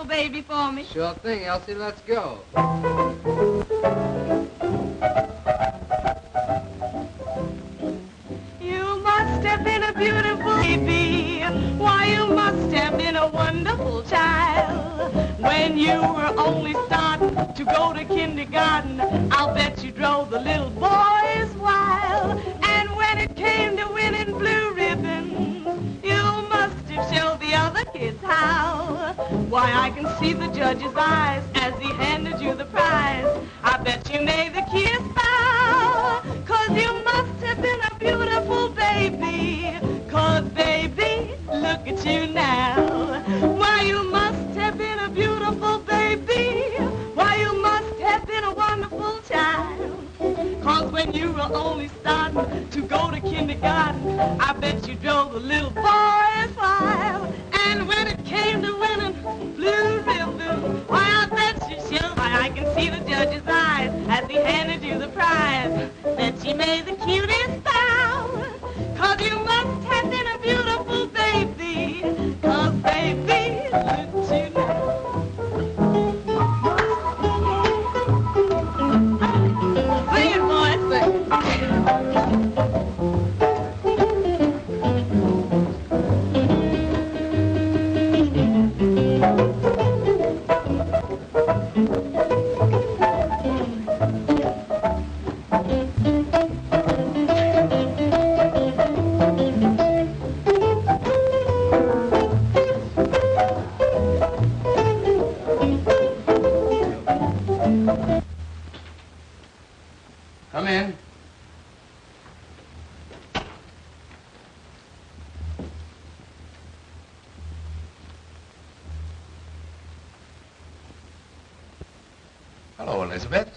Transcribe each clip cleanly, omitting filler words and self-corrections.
beautiful baby for me? Sure thing, Elsie. Let's go. You must have been a beautiful baby. Why, you must have been a wonderful child. When you were only starting to go to kindergarten, I'll bet you drove the little boys wild. And when it came to winning blue ribbons, you must have showed the other kids how. Why, I can see the judge's eyes as he handed you the prize. I bet you made the kiss bow, 'cause you must have been a beautiful baby. 'Cause baby, look at you now. Why, you must have been a beautiful baby. Why, you must have been a wonderful child. 'Cause when you were only starting to go to kindergarten, I bet you drove the little boys wild. And when it came to winning blue ribbons, why, I bet you showed. Why, I can see the judge's eyes as he handed you the prize. Bet you made the cutest bow, 'cause you must have been a beautiful baby. 'Cause baby, look at you now. Sing it, boy, sing it. Come in. Hello, Elizabeth.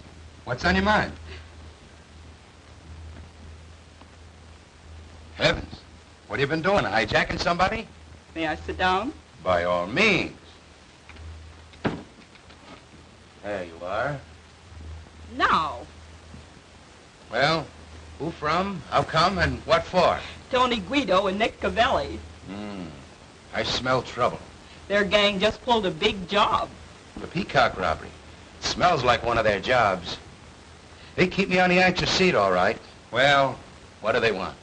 What's on your mind? Heavens. What have you been doing? Hijacking somebody? May I sit down? By all means. There you are. No. Well, who from, how come, and what for? Tony Guido and Nick Cavelli. I smell trouble. Their gang just pulled a big job. The Peacock robbery. Smells like one of their jobs. They keep me on the anxious seat, all right. Well, what do they want?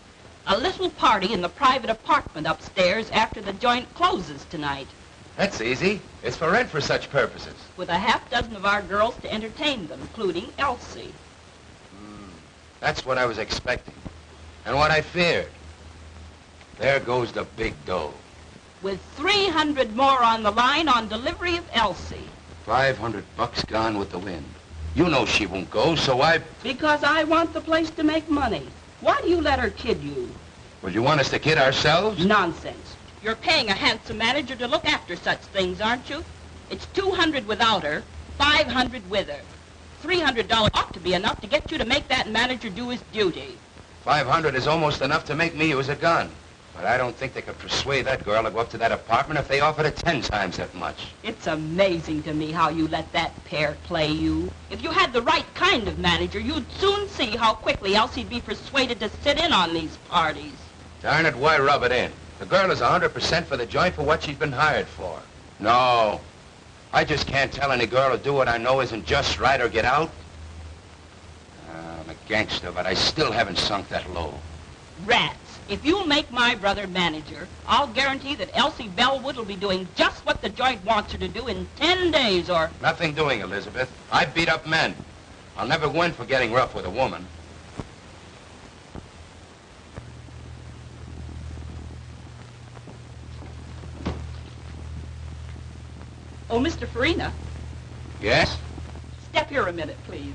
A little party in the private apartment upstairs after the joint closes tonight, That's easy. It's for rent for such purposes. with a half dozen of our girls to entertain them, including Elsie. That's what I was expecting. And what I feared. There goes the big dough. With 300 more on the line on delivery of Elsie. $500 gone with the wind. You know she won't go, so Because I want the place to make money. Why do you let her kid you? Well, you want us to kid ourselves? Nonsense. You're paying a handsome manager to look after such things, aren't you? It's 200 without her, 500 with her. $300 ought to be enough to get you to make that manager do his duty. 500 is almost enough to make me use a gun. But I don't think they could persuade that girl to go up to that apartment if they offered her 10 times that much. It's amazing to me how you let that pair play you. If you had the right kind of manager, you'd soon see how quickly Elsie'd be persuaded to sit in on these parties. Darn it, why rub it in? The girl is 100% for the joint for what she's been hired for. No, I just can't tell any girl to do what I know isn't just right or get out. I'm a gangster, but I still haven't sunk that low. Rats. If you'll make my brother manager, I'll guarantee that Elsie Bellwood will be doing just what the joint wants her to do in 10 days or... Nothing doing, Elizabeth. I beat up men. I'll never go in for getting rough with a woman. Oh, Mr. Farina. Yes? Step here a minute, please.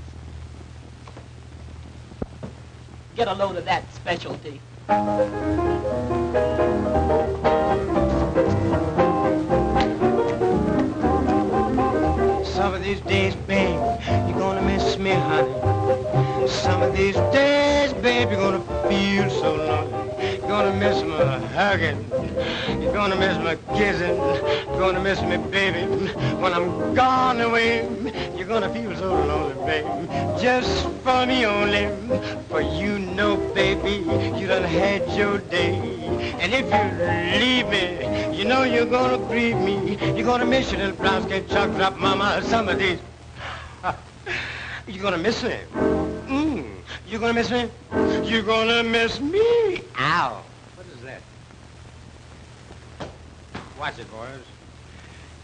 Get a load of that specialty. Some of these days, babe, you're gonna miss me, honey. Some of these days, babe, you're gonna feel so lonely. You're gonna miss my hugging. You're gonna miss my kissing. You're gonna miss me, baby. When I'm gone away, you're gonna feel so lonely, baby. Just for me only. For you know, baby, you done had your day. And if you leave me, you know you're gonna grieve me. You're gonna miss your little brown skin chocolate drop mama some of these. You're gonna miss me. You're gonna miss me? You're gonna miss me. Ow. What is that? Watch it, boys.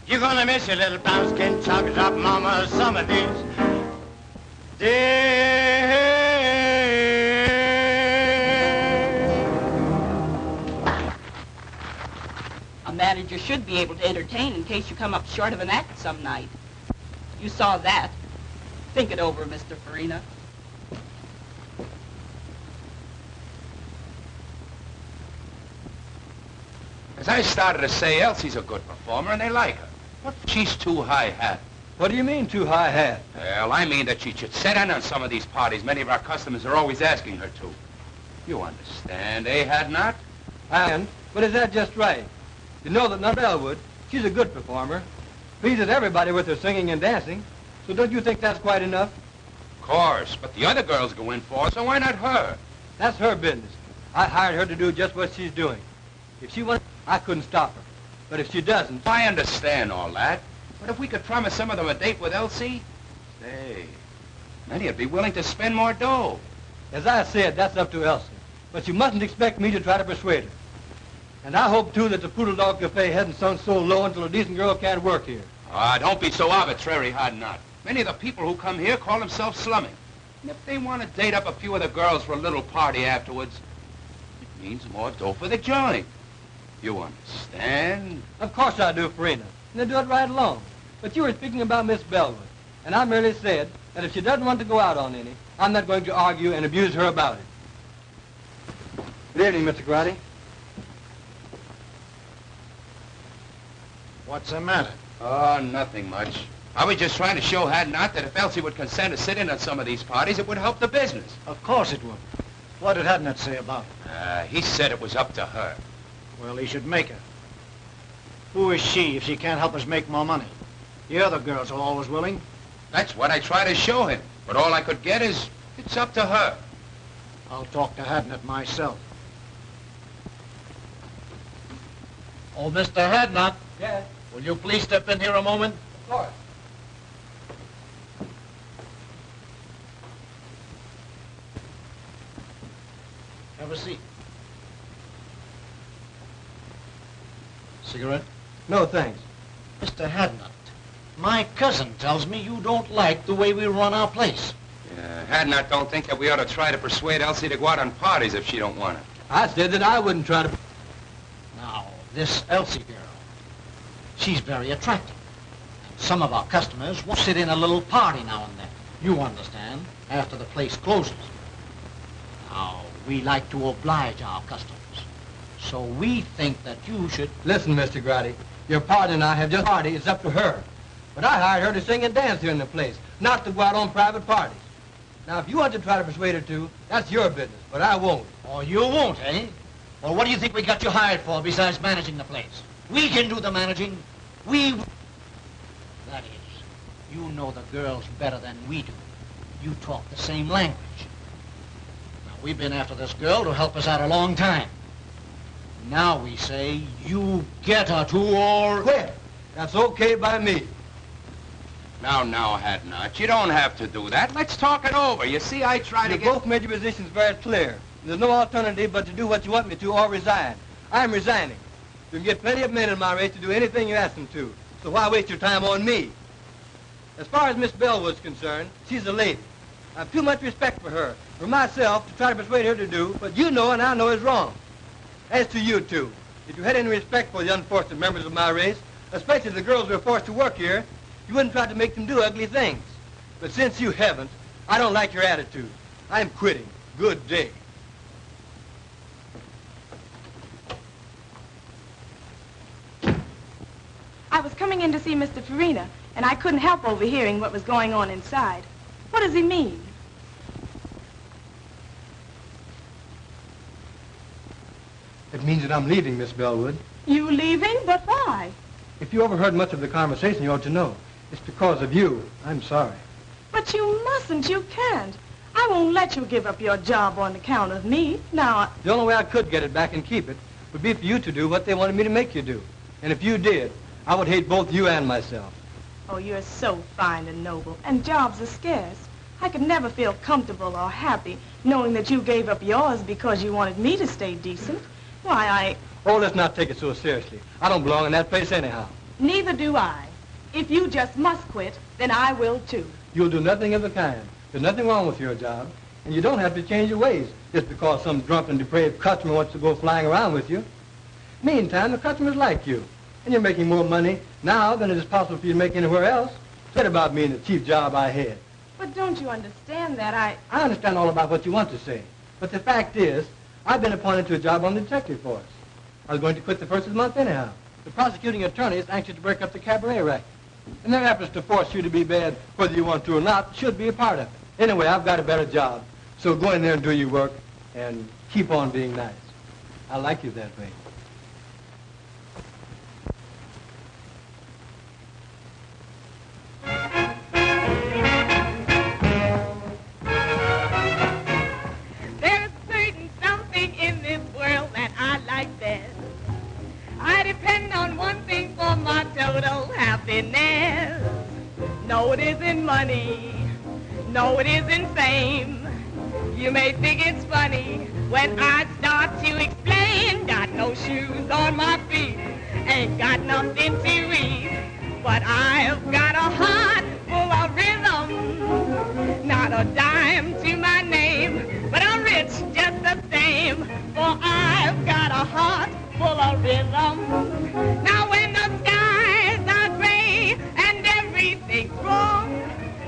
You're gonna miss your little brown skin chocolate drop mama some of these days. A manager should be able to entertain in case you come up short of an act some night. You saw that. Think it over, Mr. Farina. As I started to say, Elsie's a good performer, and they like her. But she's too high-hat. What do you mean, too high-hat? Well, I mean that she should sit in on some of these parties many of our customers are always asking her to. You understand, eh, Hadnot? And, but is that just right? You know that not Elwood, she's a good performer. Pleases everybody with her singing and dancing. So don't you think that's quite enough? Of course, but the other girls go in for it, so why not her? That's her business. I hired her to do just what she's doing. If she wants, I couldn't stop her. But if she doesn't... I understand all that. But if we could promise some of them a date with Elsie, say, many would be willing to spend more dough. As I said, that's up to Elsie. But you mustn't expect me to try to persuade her. And I hope, too, that the Poodle Dog Cafe hasn't sunk so low until a decent girl can't work here. Ah, don't be so arbitrary, Hadnot. Many of the people who come here call themselves slumming. And if they want to date up a few of the girls for a little party afterwards, it means more dough for the joint. You understand? Of course I do, Farina. And they do it right along. But you were speaking about Miss Bellwood. And I merely said that if she doesn't want to go out on any, I'm not going to argue and abuse her about it. Good evening, Mr. Grotty. What's the matter? Oh, nothing much. I was just trying to show Hadnot that if Elsie would consent to sit in on some of these parties, it would help the business. Of course it would. What did Hadnot say about it? He said it was up to her. Well, he should make her. Who is she if she can't help us make more money? The other girls are always willing. That's what I try to show him. But all I could get is, it's up to her. I'll talk to Hadnot myself. Oh, Mr. Hadnot. Yes, Will you please step in here a moment? of course. Have a seat. Cigarette? No, thanks. Mr. Hadnot, my cousin tells me you don't like the way we run our place. Hadnot don't think that we ought to try to persuade Elsie to go out on parties if she don't want it. I said that I wouldn't try to... Now, this Elsie girl, she's very attractive. Some of our customers will sit in a little party now and then. You understand, after the place closes. Now, we like to oblige our customers. So we think that you should... Listen, Mr. Grotty, your partner and I have just party. It's up to her. But I hired her to sing and dance here in the place, not to go out on private parties. Now, if you want to try to persuade her to, that's your business, but I won't. Oh, you won't, eh? Well, what do you think we got you hired for besides managing the place? We can do the managing. That is, you know the girls better than we do. You talk the same language. Now, we've been after this girl to help us out a long time. Now we say you get her to or... Quit. That's okay by me. Now, Hadnot, you don't have to do that. Let's talk it over. You see, I try to You get... both made your positions very clear. There's no alternative but to do what you want me to or resign. I'm resigning. You can get plenty of men in my race to do anything you ask them to. So why waste your time on me? As far as Miss Bellwood's concerned, she's a lady. I have too much respect for her, for myself, to try to persuade her to do what you know and I know is wrong. As to you two, if you had any respect for the unfortunate members of my race, especially the girls who are forced to work here, you wouldn't try to make them do ugly things. But since you haven't, I don't like your attitude. I'm quitting. Good day. I was coming in to see Mr. Farina, and I couldn't help overhearing what was going on inside. What does he mean? It means that I'm leaving, Miss Bellwood. You leaving? But why? If you overheard much of the conversation, you ought to know. It's because of you. I'm sorry. But you mustn't. You can't. I won't let you give up your job on account of me. Now, The only way I could get it back and keep it would be for you to do what they wanted me to make you do. And if you did, I would hate both you and myself. oh, you're so fine and noble, and jobs are scarce. I could never feel comfortable or happy knowing that you gave up yours because you wanted me to stay decent. Why, Oh, let's not take it so seriously. I don't belong in that place anyhow. neither do I. If you just must quit, then I will too. You'll do nothing of the kind. There's nothing wrong with your job, and you don't have to change your ways just because some drunken, depraved customer wants to go flying around with you. Meantime, the customers like you, and you're making more money now than it is possible for you to make anywhere else. Forget about me and the chief job I had. But don't you understand that I understand all about what you want to say, but the fact is, I've been appointed to a job on the detective force. I was going to quit the first of the month anyhow. The prosecuting attorney is anxious to break up the cabaret racket, and their efforts to force you to be bad, whether you want to or not, should be a part of it. Anyway, I've got a better job, so go in there and do your work, and keep on being nice. I like you that way. There's certain something in this world that I like best. I depend on one thing for my total happiness. No, it isn't money. No, it isn't fame. You may think it's funny when I start to explain. Got no shoes on my feet, ain't got nothing to eat, but I've got a heart full of rhythm. Not a dime to my name, but I'm rich just the same, for I've got a heart full of rhythm. Now when the skies are gray and everything's wrong,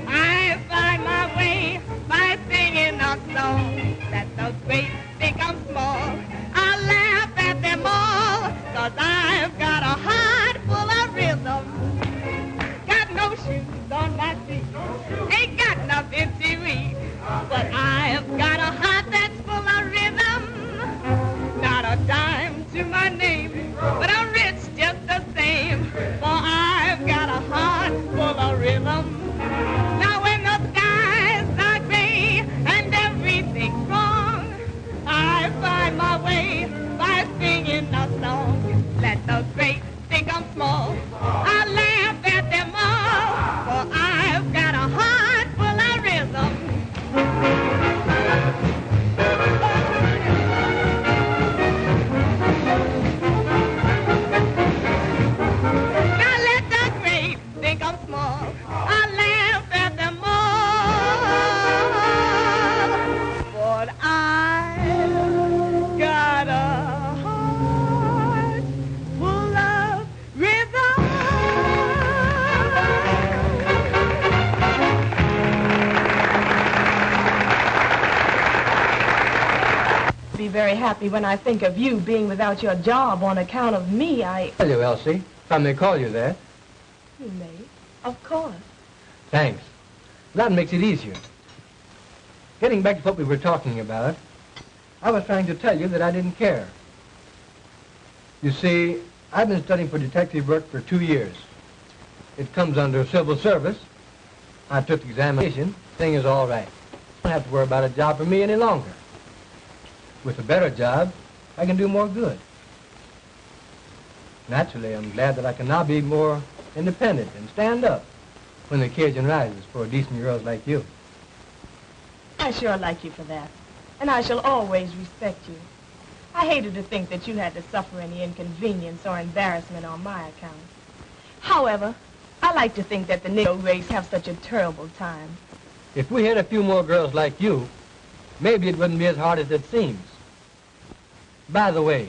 I find my way by singing a song. Let the great think I'm small, I laugh at them all, 'cause I've got a heart full of rhythm. Got no shoes on my feet, ain't got nothing to eat, but I've got a heart that's full of rhythm. Not a dime to my name, but I'm rich just the same, for I've got a heart full of rhythm. Now when the skies are gray and everything's wrong, I find my way by singing a song. Let the great think I'm small, I laugh at them all, for I've got a heart full of rhythm. Now let the great think I'm small, I laugh at them all, but I've got a heart full of rhythm. Be very happy when I think of you being without your job on account of me. Tell you, Elsie, if I may call you that. You may, of course. Thanks. That makes it easier. Getting back to what we were talking about, I was trying to tell you that I didn't care. You see, I've been studying for detective work for 2 years. It comes under civil service. I took the examination. Thing is all right. I don't have to worry about a job for me any longer. With a better job, I can do more good. Naturally, I'm glad that I can now be more independent and stand up when the occasion rises for decent girls like you. I sure like you for that, and I shall always respect you. I hated to think that you had to suffer any inconvenience or embarrassment on my account. However, I like to think that the Negro race have such a terrible time. If we had a few more girls like you, maybe it wouldn't be as hard as it seems. By the way,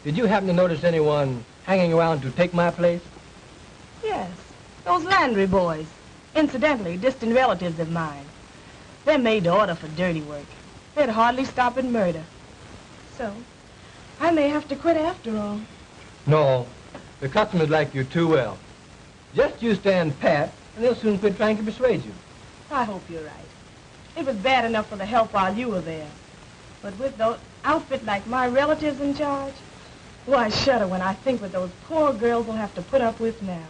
did you happen to notice anyone hanging around to take my place? Yes, those Landry boys. Incidentally, distant relatives of mine. They're made to order for dirty work. They'd hardly stop at murder. So, I may have to quit after all. No, the customers like you too well. Just you stand pat, and they'll soon quit trying to persuade you. I hope you're right. It was bad enough for the help while you were there. But with those, outfit like my relatives in charge? Well, I shudder when I think what those poor girls will have to put up with now.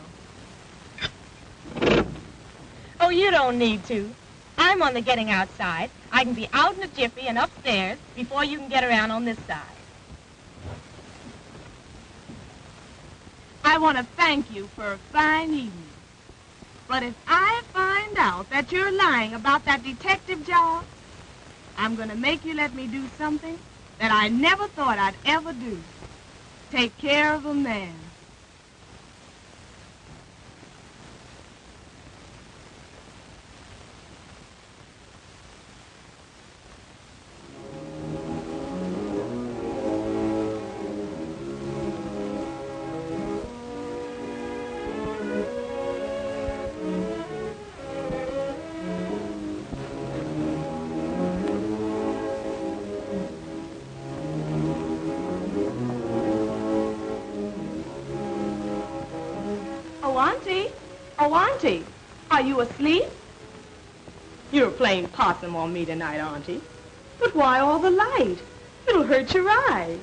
Oh, you don't need to. I'm on the getting outside. I can be out in a jiffy and upstairs before you can get around on this side. I want to thank you for a fine evening. But if I find out that you're lying about that detective job, I'm going to make you let me do something that I never thought I'd ever do. Take care of a man. Oh, Auntie, are you asleep? You're playing possum on me tonight, Auntie. But why all the light? It'll hurt your eyes.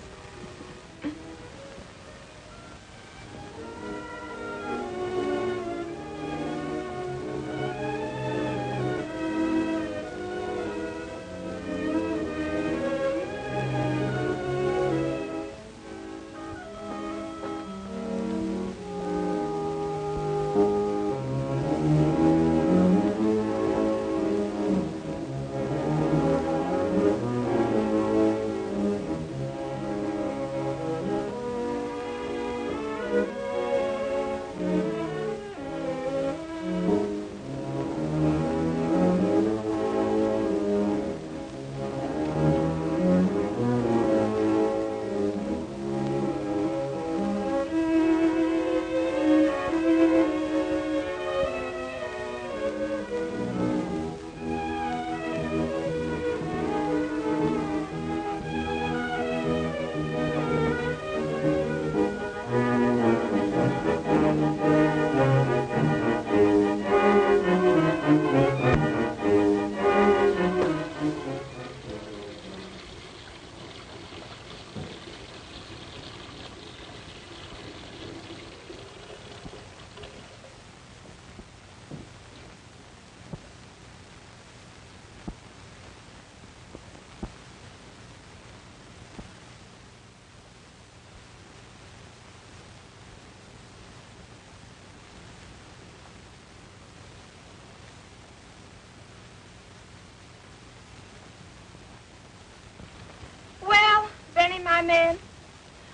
My man,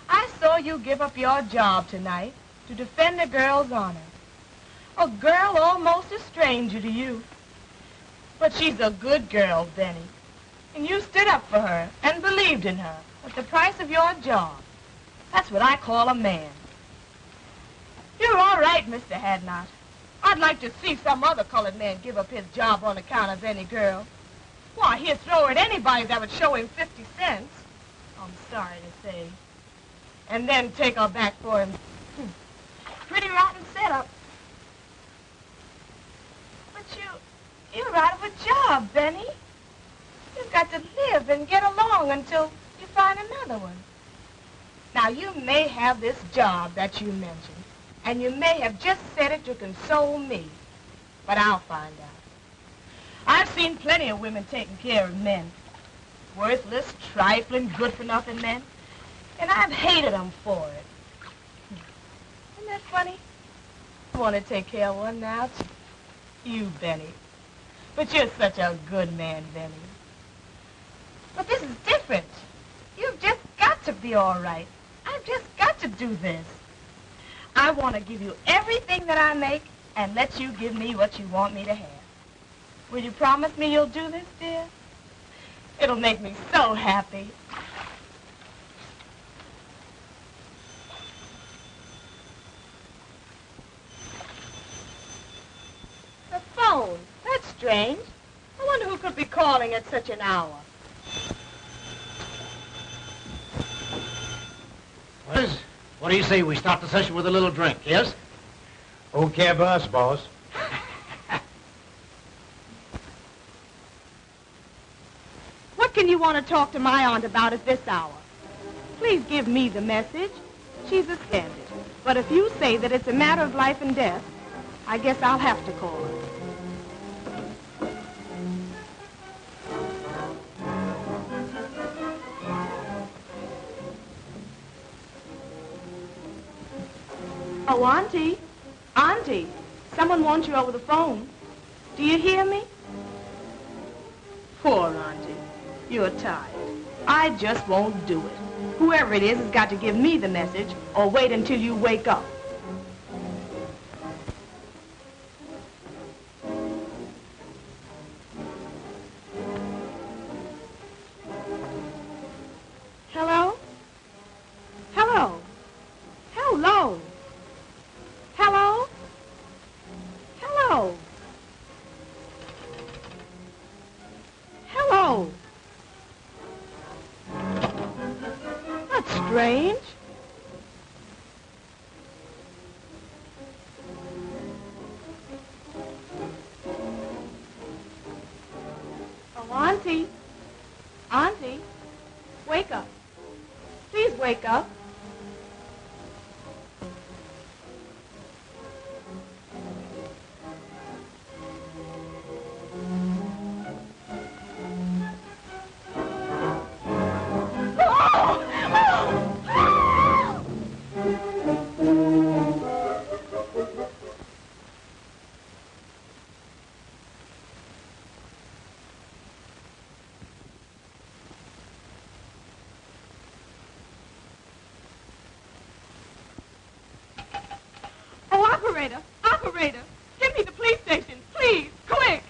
I saw you give up your job tonight to defend a girl's honor. A girl almost a stranger to you. But she's a good girl, Benny. And you stood up for her and believed in her at the price of your job. That's what I call a man. You're all right, Mr. Hadnot. I'd like to see some other colored man give up his job on account of any girl. Why, he'd throw at anybody that would show him 50 cents. I'm sorry to say. And then take her back for him. Pretty rotten setup. But you're out of a job, Benny. You've got to live and get along until you find another one. Now, you may have this job that you mentioned, and you may have just said it to console me, but I'll find out. I've seen plenty of women taking care of men. Worthless, trifling, good-for-nothing men. And I've hated them for it. Isn't that funny? I want to take care of one now, too. You, Benny. But you're such a good man, Benny. But this is different. You've just got to be all right. I've just got to do this. I want to give you everything that I make and let you give me what you want me to have. Will you promise me you'll do this, dear? It'll make me so happy. The phone. That's strange. I wonder who could be calling at such an hour. What do you say we start the session with a little drink, yes? Okay by us, boss. What can you want want to talk to my aunt about at this hour. Please give me the message. She's a standard. But if you say that it's a matter of life and death, I guess I'll have to call her. Oh, Auntie. Auntie, someone wants you over the phone. Do you hear me? Poor Auntie. You're tired. I just won't do it. Whoever it is has got to give me the message or wait until you wake up. Hello? Hello? Hello? Hello? Hello? Hello? That's strange. Oh, Auntie. Auntie, wake up. Please wake up. Operator! Operator! Get me to the police station, please! Quick!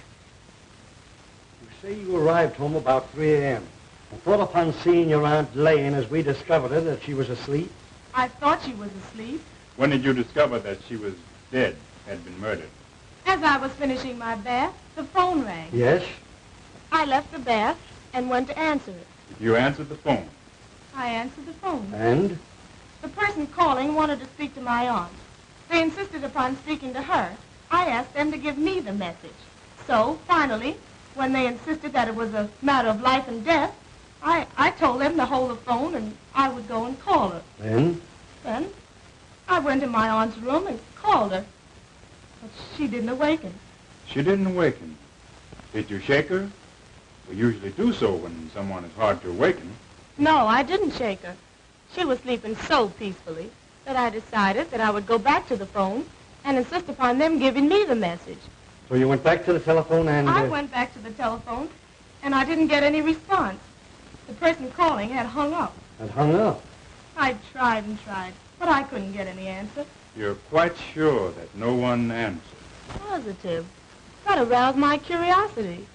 You say you arrived home about 3 a.m. and thought upon seeing your Aunt laying as we discovered her that she was asleep? I thought she was asleep. When did you discover that she was dead, had been murdered? As I was finishing my bath, the phone rang. Yes? I left the bath and went to answer it. You answered the phone. I answered the phone. And? The person calling wanted to speak to my aunt. They insisted upon speaking to her. I asked them to give me the message. So, finally, when they insisted that it was a matter of life and death, I told them to hold the phone and I would go and call her. Then? Then I went in my aunt's room and called her. But she didn't awaken. She didn't awaken. Did you shake her? We usually do so when someone is hard to awaken. No, I didn't shake her. She was sleeping so peacefully that I decided that I would go back to the phone and insist upon them giving me the message. So you went back to the telephone and... I went back to the telephone, and I didn't get any response. The person calling had hung up. Had hung up? I tried and tried, but I couldn't get any answer. You're quite sure that no one answered? Positive. That aroused my curiosity.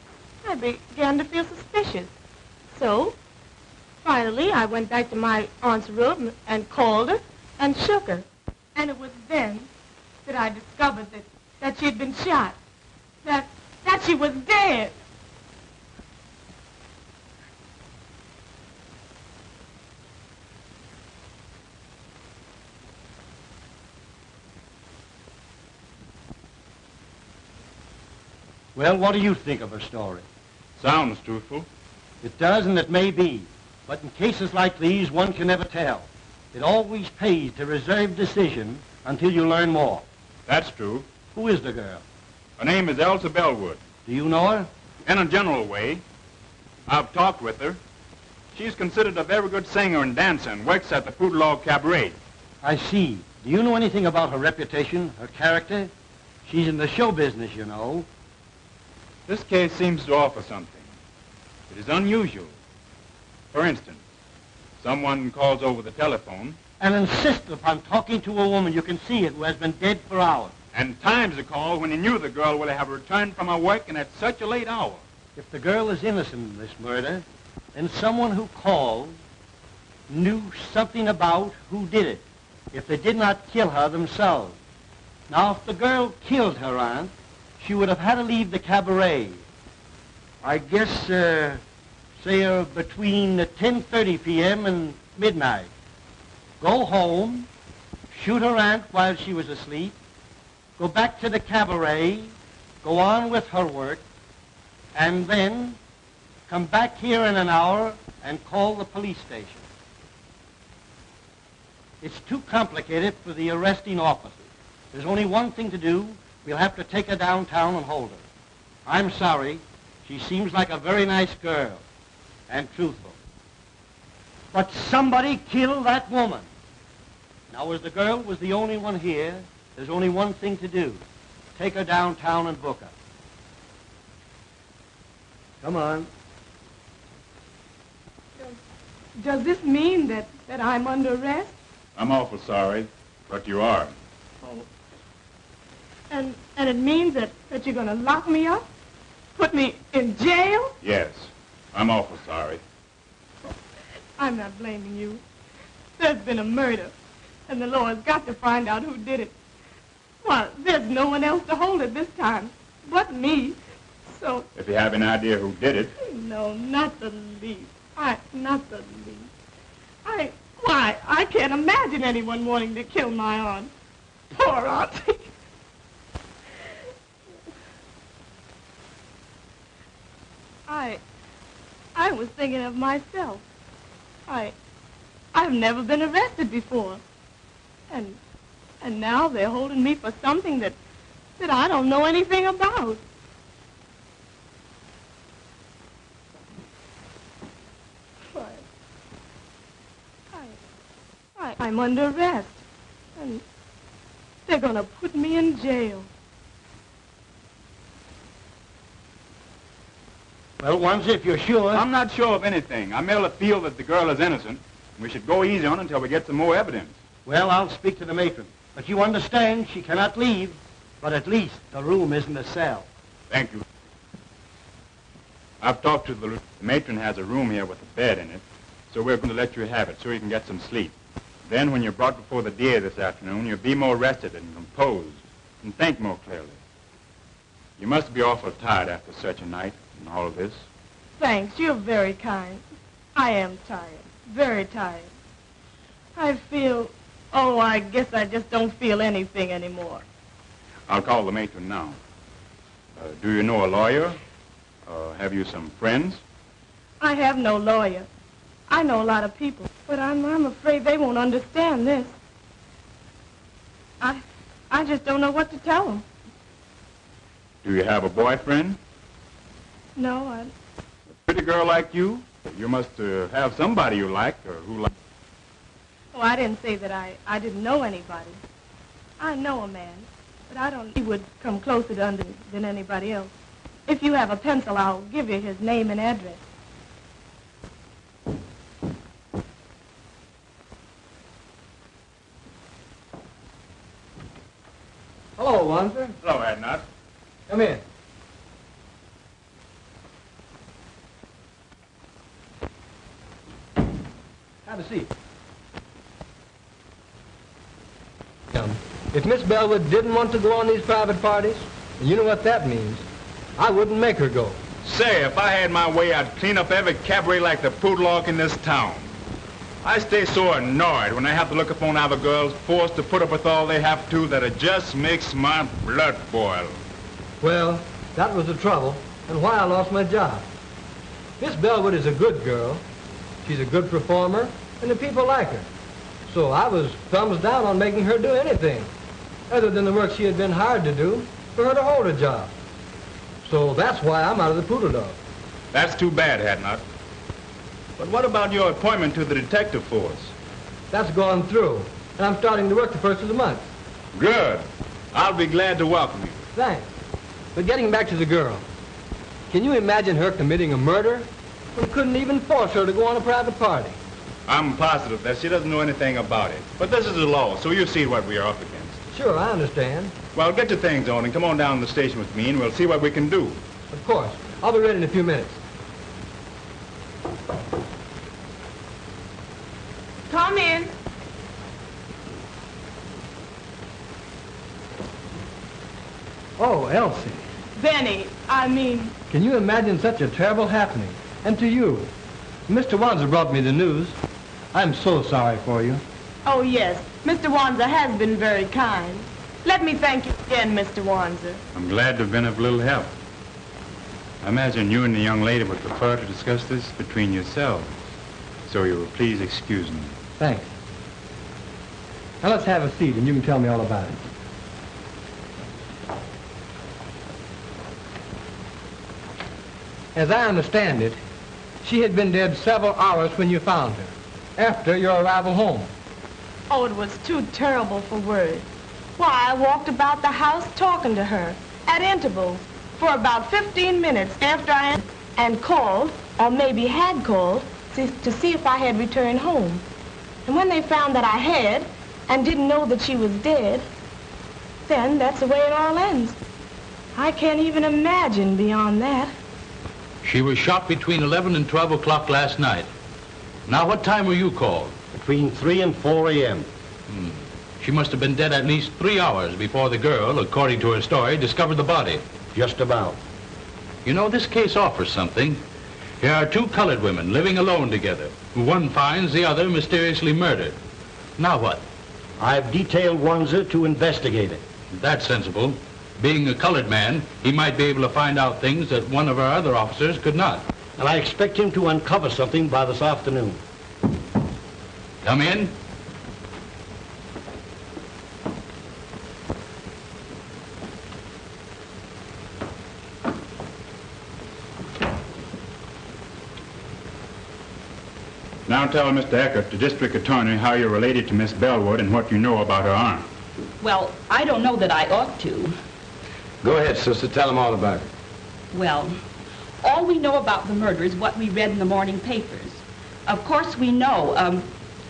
I began to feel suspicious. So, finally, I went back to my aunt's room and called her and shook her. And it was then that I discovered that she had been shot. That she was dead. Well, what do you think of her story? Sounds truthful. It does, and it may be. But in cases like these, one can never tell. It always pays to reserve decision until you learn more. That's true. Who is the girl? Her name is Elsa Bellwood. Do you know her? In a general way. I've talked with her. She's considered a very good singer and dancer and works at the Poodle Cabaret. I see. Do you know anything about her reputation, her character? She's in the show business, you know. This case seems to offer something. It is unusual. For instance, someone calls over the telephone and insists upon talking to a woman you can see it who has been dead for hours. And times the call when he knew the girl would have returned from her work and at such a late hour. If the girl is innocent in this murder, then someone who called knew something about who did it, if they did not kill her themselves. Now, if the girl killed her aunt, she would have had to leave the cabaret. I guess, say, between 10:30 p.m. and midnight. Go home, shoot her aunt while she was asleep, go back to the cabaret, go on with her work, and then come back here in an hour and call the police station. It's too complicated for the arresting officers. There's only one thing to do. We'll have to take her downtown and hold her. I'm sorry. She seems like a very nice girl and truthful. But somebody killed that woman. Now, as the girl was the only one here, there's only one thing to do. Take her downtown and book her. Come on. Does this mean that I'm under arrest? I'm awful sorry, but you are. Oh. And it means that you're going to lock me up? Put me in jail? Yes, I'm awful sorry. I'm not blaming you. There's been a murder, and the law has got to find out who did it. Well, there's no one else to hold it this time but me. So... If you have an idea who did it... No, not the least. Not the least. Why, I can't imagine anyone wanting to kill my aunt. Poor auntie. I was thinking of myself. I've never been arrested before. And now they're holding me for something that I don't know anything about. I'm under arrest, and they're going to put me in jail. Well, once if you're sure... I'm not sure of anything. I merely feel that the girl is innocent. We should go easy on her until we get some more evidence. Well, I'll speak to the matron. But you understand, she cannot leave. But at least the room isn't a cell. Thank you. I've talked to the matron has a room here with a bed in it, so we're going to let you have it so you can get some sleep. Then when you're brought before the DA this afternoon, you'll be more rested and composed and think more clearly. You must be awful tired after such a night and all of this. Thanks, you're very kind. I am tired, very tired. I feel, I guess I just don't feel anything anymore. I'll call the matron now. Do you know a lawyer? Have you some friends? I have no lawyer. I know a lot of people, but I'm afraid they won't understand this. I just don't know what to tell them. Do you have a boyfriend? No, A pretty girl like you? You must have somebody you like or who likes. Oh, I didn't say that I didn't know anybody. I know a man, but I don't... He would come closer to under than anybody else. If you have a pencil, I'll give you his name and address. Hello, Wanzer. Hello, Edna. Come in. Have a seat. If Miss Bellwood didn't want to go on these private parties, and you know what that means, I wouldn't make her go. Say, if I had my way, I'd clean up every cabaret like the Poodlock in this town. I stay so annoyed when I have to look upon other girls forced to put up with all they have to that it just makes my blood boil. Well, that was the trouble, and why I lost my job. Miss Bellwood is a good girl. She's a good performer, and the people like her. So I was thumbs down on making her do anything, other than the work she had been hired to do, for her to hold a job. So that's why I'm out of the Poodle Dog. That's too bad, Hadnot. But what about your appointment to the detective force? That's gone through, and I'm starting to work the first of the month. Good. I'll be glad to welcome you. Thanks. But getting back to the girl, can you imagine her committing a murder? We couldn't even force her to go on a private party. I'm positive that she doesn't know anything about it. But this is the law, so you see what we are up against. Sure, I understand. Well, get your things on and come on down to the station with me, and we'll see what we can do. Of course. I'll be ready in a few minutes. Come in. Oh, Elsie. Benny, Can you imagine such a terrible happening? And to you. Mr. Wanzer brought me the news. I'm so sorry for you. Oh, yes. Mr. Wanzer has been very kind. Let me thank you again, Mr. Wanzer. I'm glad to have been of little help. I imagine you and the young lady would prefer to discuss this between yourselves. So you will please excuse me. Thanks. Now let's have a seat and you can tell me all about it. As I understand it, she had been dead several hours when you found her, after your arrival home. Oh, it was too terrible for words. Why, I walked about the house talking to her at intervals for about 15 minutes after and called, or maybe had called, to see if I had returned home. And when they found that I had and didn't know that she was dead, then that's the way it all ends. I can't even imagine beyond that. She was shot between 11 and 12 o'clock last night. Now, what time were you called? Between 3 and 4 a.m. She must have been dead at least 3 hours before the girl, according to her story, discovered the body. Just about. You know, this case offers something. Here are two colored women living alone together, who one finds the other mysteriously murdered. Now what? I've detailed Wanzer to investigate it. That's sensible. Being a colored man, he might be able to find out things that one of our other officers could not. And I expect him to uncover something by this afternoon. Come in. Now tell Mr. Eckert, the district attorney, how you're related to Miss Bellwood and what you know about her arm. Well, I don't know that I ought to. Go ahead, sister. Tell them all about it. Well, all we know about the murder is what we read in the morning papers. Of course, we know,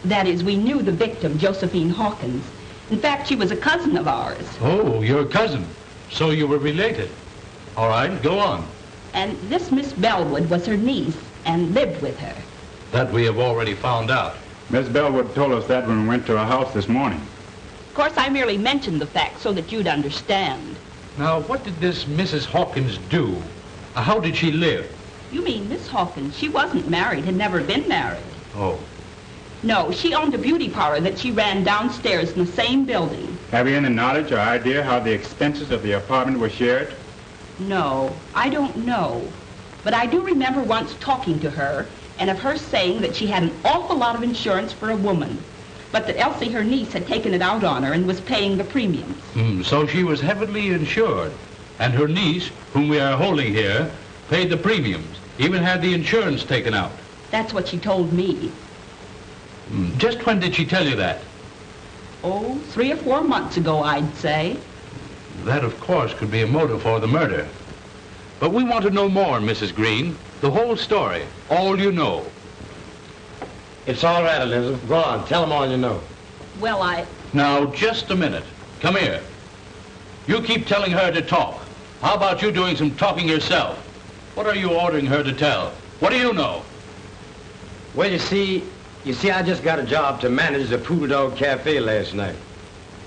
that is, we knew the victim, Josephine Hawkins. In fact, she was a cousin of ours. Oh, your cousin. So you were related. All right, go on. And this Miss Bellwood was her niece and lived with her. That we have already found out. Miss Bellwood told us that when we went to her house this morning. Of course, I merely mentioned the fact so that you'd understand. Now, what did this Mrs. Hawkins do? How did she live? You mean Miss Hawkins? She wasn't married, had never been married. Oh. No, she owned a beauty parlor that she ran downstairs in the same building. Have you any knowledge or idea how the expenses of the apartment were shared? No, I don't know. But I do remember once talking to her and of her saying that she had an awful lot of insurance for a woman, but that Elsie, her niece, had taken it out on her and was paying the premiums. So she was heavily insured, and her niece, whom we are holding here, paid the premiums, even had the insurance taken out. That's what she told me. Just when did she tell you that? Oh, 3 or 4 months ago, I'd say. That, of course, could be a motive for the murder. But we want to know more, Mrs. Green. The whole story. All you know. It's all right, Elizabeth. Go on. Tell them all you know. Well, Now, just a minute. Come here. You keep telling her to talk. How about you doing some talking yourself? What are you ordering her to tell? What do you know? Well, you see, I just got a job to manage the Poodle Dog Cafe last night.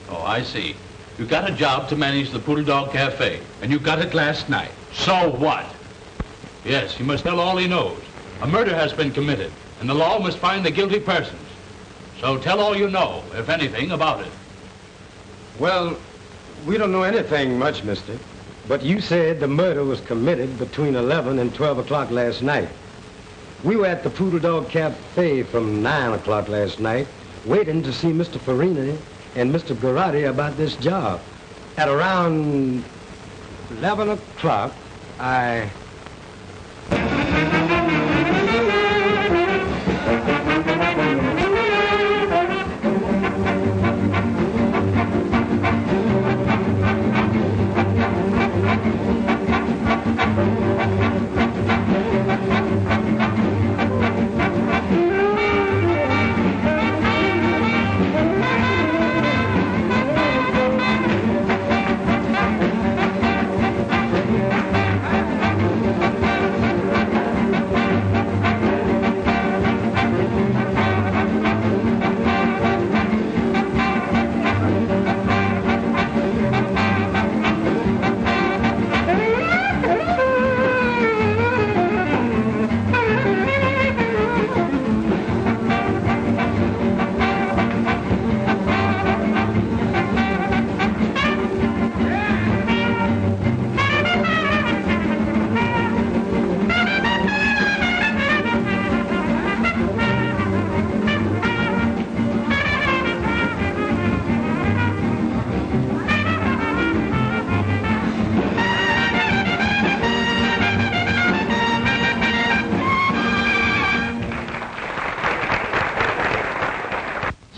Oh, I see. You got a job to manage the Poodle Dog Cafe, and you got it last night. So what? Yes, he must tell all he knows. A murder has been committed, and the law must find the guilty persons. So tell all you know, if anything, about it. Well, we don't know anything much, mister. But you said the murder was committed between 11 and 12 o'clock last night. We were at the Poodle Dog Cafe from 9 o'clock last night, waiting to see Mr. Farini and Mr. Garotti about this job. At around 11 o'clock, I...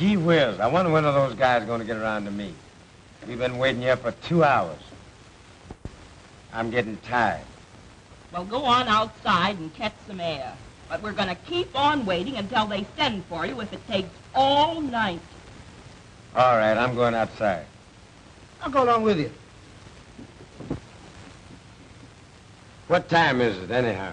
Gee whiz, I wonder when are those guys going to get around to me. We've been waiting here for 2 hours. I'm getting tired. Well, go on outside and catch some air. But we're going to keep on waiting until they send for you if it takes all night. All right, I'm going outside. I'll go along with you. What time is it, anyhow?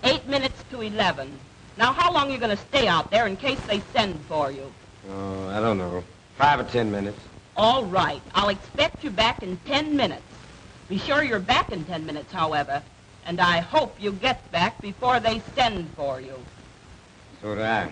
8 minutes to 11. Now, how long are you going to stay out there in case they send for you? Oh, I don't know. 5 or 10 minutes. All right. I'll expect you back in 10 minutes. Be sure you're back in 10 minutes, however. And I hope you get back before they send for you. So do I.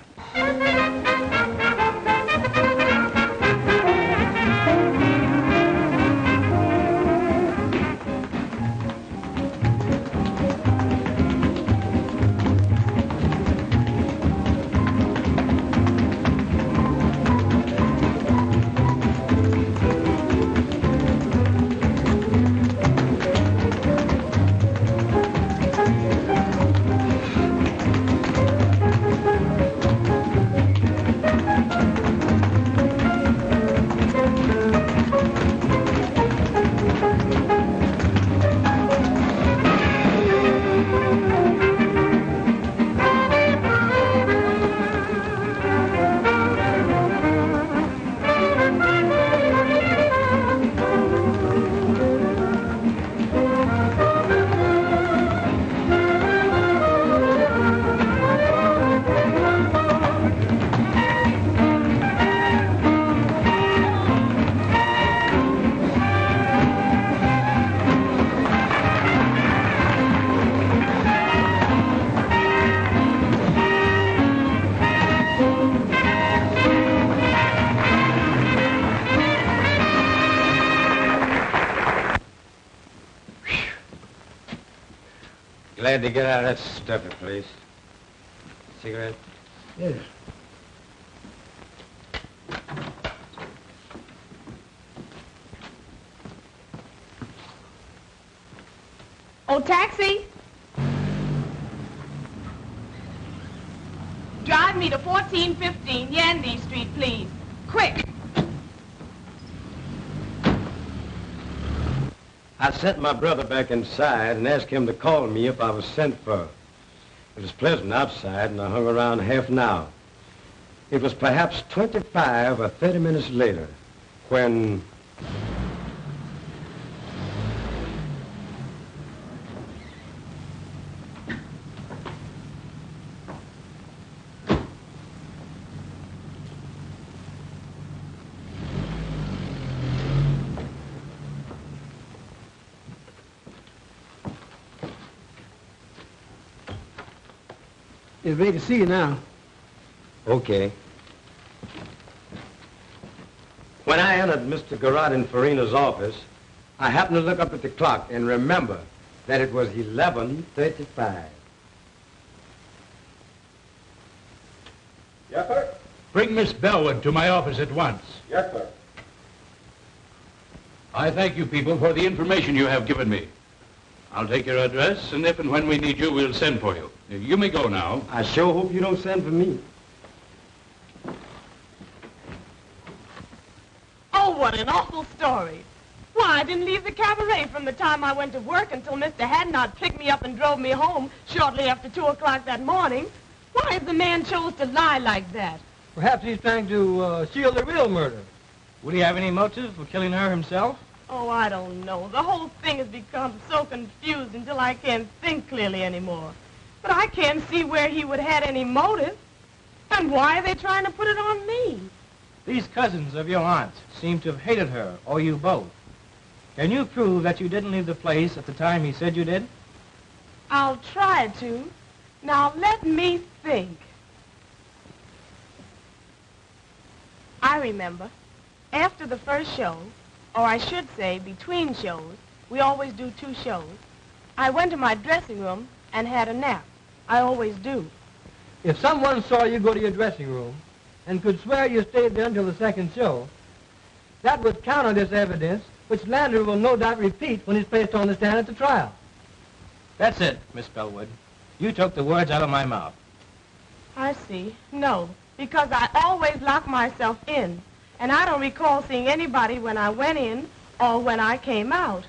Glad to get out of that stuffy place. Cigarette? Yes. Oh, taxi! Drive me to 1415 Yandy Street, please. Quick! I sent my brother back inside and asked him to call me if I was sent for. It was pleasant outside, and I hung around half an hour. It was perhaps 25 or 30 minutes later when... It's ready to see you now. Okay. When I entered Mr. Garrod and Farina's office, I happened to look up at the clock and remember that it was 11:35. Yes, sir. Bring Miss Bellwood to my office at once. Yes, sir. I thank you people for the information you have given me. I'll take your address, and if and when we need you, we'll send for you. You may go now. I sure hope you don't send for me. Oh, what an awful story. Why, I didn't leave the cabaret from the time I went to work until Mr. Hadnot picked me up and drove me home shortly after 2 o'clock that morning. Why has the man chose to lie like that? Perhaps he's trying to shield the real murder. Would he have any motive for killing her himself? Oh, I don't know. The whole thing has become so confused until I can't think clearly anymore. But I can't see where he would have had any motive. And why are they trying to put it on me? These cousins of your aunt seem to have hated her, or you both. Can you prove that you didn't leave the place at the time he said you did? I'll try to. Now, let me think. I remember. After the first show, or I should say between shows, we always do 2 shows, I went to my dressing room and had a nap. I always do. If someone saw you go to your dressing room and could swear you stayed there until the second show, that would counter this evidence, which Landry will no doubt repeat when he's placed on the stand at the trial. That's it, Miss Bellwood. You took the words out of my mouth. I see. No, because I always lock myself in, and I don't recall seeing anybody when I went in or when I came out.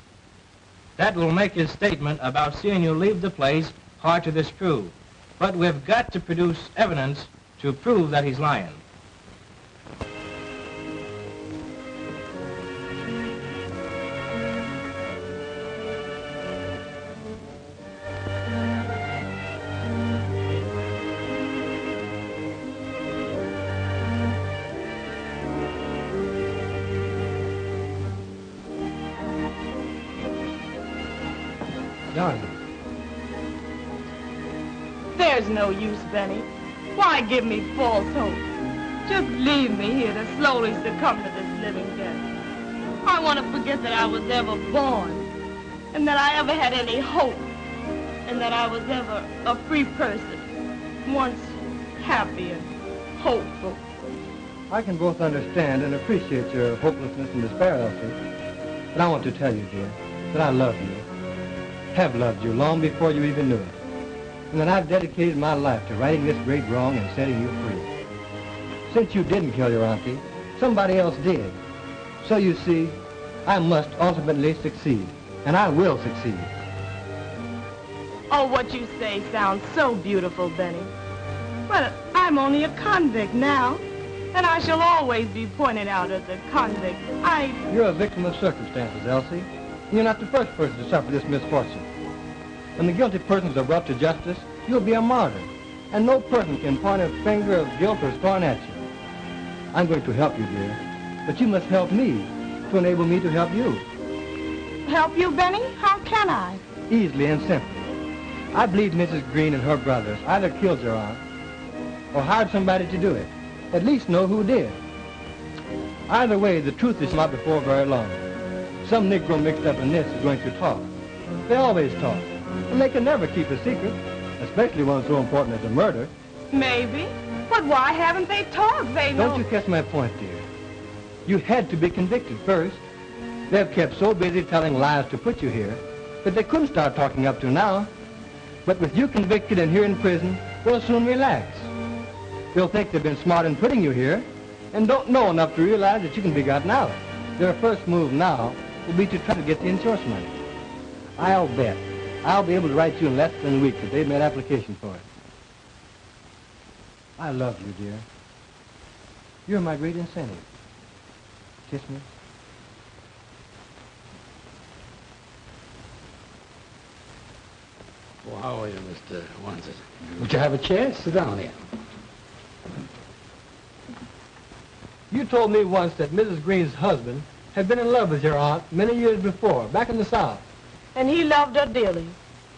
That will make his statement about seeing you leave the place hard to disprove. But we've got to produce evidence to prove that he's lying. Darling. There's no use, Benny. Why give me false hope? Just leave me here to slowly succumb to this living death. I want to forget that I was ever born, and that I ever had any hope, and that I was ever a free person, once happy and hopeful. I can both understand and appreciate your hopelessness and despair, Elsie. But I want to tell you, dear, that I love you. Have loved you long before you even knew it. And that I've dedicated my life to righting this great wrong and setting you free. Since you didn't kill your auntie, somebody else did. So you see, I must ultimately succeed. And I will succeed. Oh, what you say sounds so beautiful, Benny. Well, I'm only a convict now. And I shall always be pointed out as a convict. You're a victim of circumstances, Elsie. You're not the first person to suffer this misfortune. When the guilty persons are brought to justice, you'll be a martyr. And no person can point a finger of guilt or scorn at you. I'm going to help you, dear. But you must help me to enable me to help you. Help you, Benny? How can I? Easily and simply. I believe Mrs. Green and her brothers either killed your aunt or hired somebody to do it. At least know who did. Either way, the truth is not before very long. Some Negro mixed up in this is going to talk. They always talk. And they can never keep a secret, especially one so important as a murder. Maybe. But why haven't they talked? They know... Don't you catch my point, dear? You had to be convicted first. They've kept so busy telling lies to put you here that they couldn't start talking up to now. But with you convicted and here in prison, they'll soon relax. They'll think they've been smart in putting you here and don't know enough to realize that you can be gotten out. Their first move now will be to try to get the insurance money. I'll bet I'll be able to write you in less than a week that they've made application for it. I love you, dear. You're my great incentive. Kiss me. Well, how are you, Mr. Wanson? Would you have a chair? Sit down here. You told me once that Mrs. Green's husband had been in love with your aunt many years before, back in the South. And he loved her dearly.